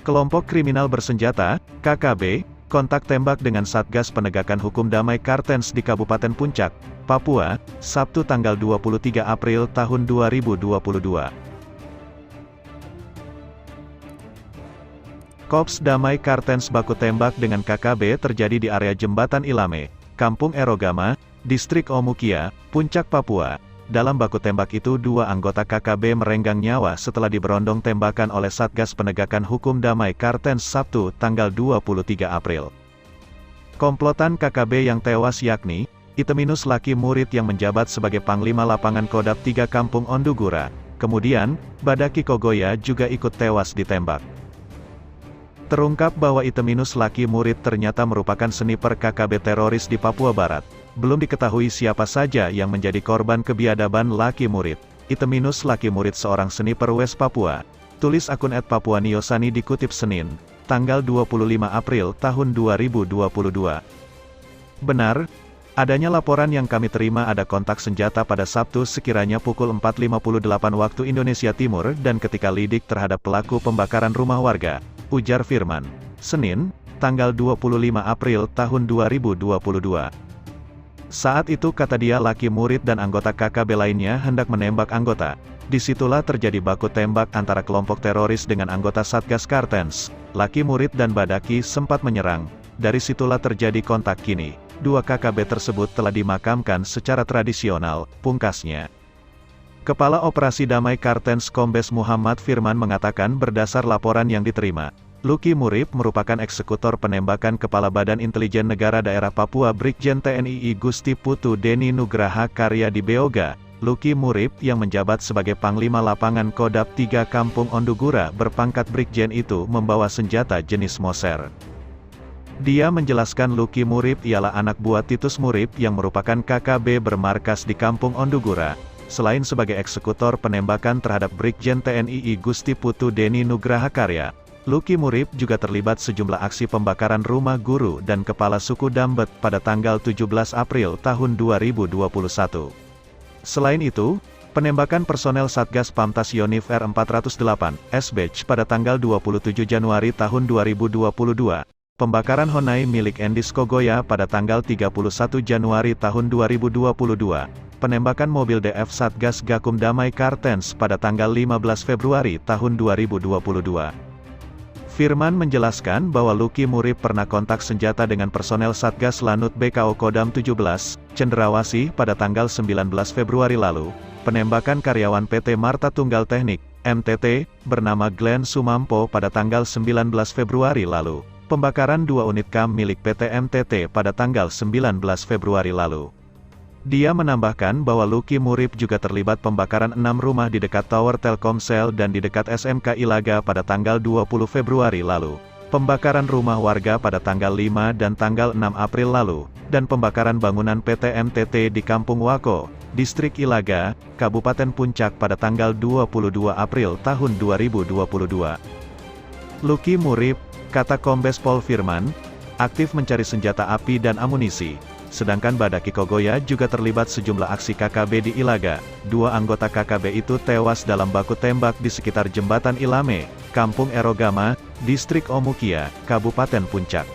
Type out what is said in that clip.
Kelompok kriminal bersenjata, KKB, kontak tembak dengan Satgas Penegakan Hukum Damai Kartens di Kabupaten Puncak, Papua, Sabtu tanggal 23 April tahun 2022. Kops Damai Kartens baku tembak dengan KKB terjadi di area Jembatan Ilame, Kampung Erogama, Distrik Omukia, Puncak Papua. Dalam baku tembak itu dua anggota KKB merenggang nyawa setelah diberondong tembakan oleh Satgas Penegakan Hukum Damai Kartens Sabtu tanggal 23 April. Komplotan KKB yang tewas yakni, Iteminus laki murid yang menjabat sebagai Panglima Lapangan Kodam 3 Kampung Ondugura, kemudian, Badaki Kogoya juga ikut tewas ditembak. Terungkap bahwa Iteminus laki murid ternyata merupakan sniper KKB teroris di Papua Barat. Belum diketahui siapa saja yang menjadi korban kebiadaban laki murid. Iteminus laki murid seorang sniper West Papua. Tulis akun @papuaniosani dikutip Senin, tanggal 25 April tahun 2022. Benar, adanya laporan yang kami terima ada kontak senjata pada Sabtu sekiranya pukul 4.58 waktu Indonesia Timur dan ketika lidik terhadap pelaku pembakaran rumah warga, ujar Firman. Senin, tanggal 25 April tahun 2022. Saat itu kata dia laki murid dan anggota KKB lainnya hendak menembak anggota. Disitulah terjadi baku tembak antara kelompok teroris dengan anggota Satgas Kartens. Laki murid dan Badaki sempat menyerang. Dari situlah terjadi kontak kini. Dua KKB tersebut telah dimakamkan secara tradisional, pungkasnya. Kepala Operasi Damai Kartens Kombes Muhammad Firman mengatakan berdasar laporan yang diterima, Luki Murib merupakan eksekutor penembakan Kepala Badan Intelijen Negara Daerah Papua Brigjen TNI Gusti Putu Deni Nugraha Karya di Beoga. Luki Murib yang menjabat sebagai Panglima Lapangan Kodam 3 Kampung Ondugura berpangkat Brigjen itu membawa senjata jenis Moser. Dia menjelaskan Luki Murib ialah anak buah Titus Murib yang merupakan KKB bermarkas di Kampung Ondugura. Selain sebagai eksekutor penembakan terhadap Brigjen TNI Gusti Putu Deni Nugraha Karya, Luki Murib juga terlibat sejumlah aksi pembakaran rumah guru dan kepala suku Dambet pada tanggal 17 April tahun 2021. Selain itu, penembakan personel Satgas Pamtas Yonif R408, SBC pada tanggal 27 Januari tahun 2022, pembakaran Honai milik Endis Kogoya pada tanggal 31 Januari tahun 2022, penembakan mobil DF Satgas Gakum Damai Kartens pada tanggal 15 Februari tahun 2022. Firman menjelaskan bahwa Luki Murib pernah kontak senjata dengan personel Satgas Lanut BKO Kodam 17, Cenderawasih pada tanggal 19 Februari lalu, penembakan karyawan PT Marta Tunggal Teknik, MTT, bernama Glenn Sumampo pada tanggal 19 Februari lalu, pembakaran dua unit KAM milik PT MTT pada tanggal 19 Februari lalu. Dia menambahkan bahwa Luki Murib juga terlibat pembakaran 6 rumah di dekat Tower Telkomsel dan di dekat SMK Ilaga pada tanggal 20 Februari lalu, pembakaran rumah warga pada tanggal 5 dan tanggal 6 April lalu, dan pembakaran bangunan PT MTT di Kampung Wako, Distrik Ilaga, Kabupaten Puncak pada tanggal 22 April tahun 2022. Luki Murib, kata Kombes Pol Firman, aktif mencari senjata api dan amunisi. Sedangkan Badaki Kogoya juga terlibat sejumlah aksi KKB di Ilaga. Dua anggota KKB itu tewas dalam baku tembak di sekitar Jembatan Ilame, Kampung Erogama, Distrik Omukia, Kabupaten Puncak.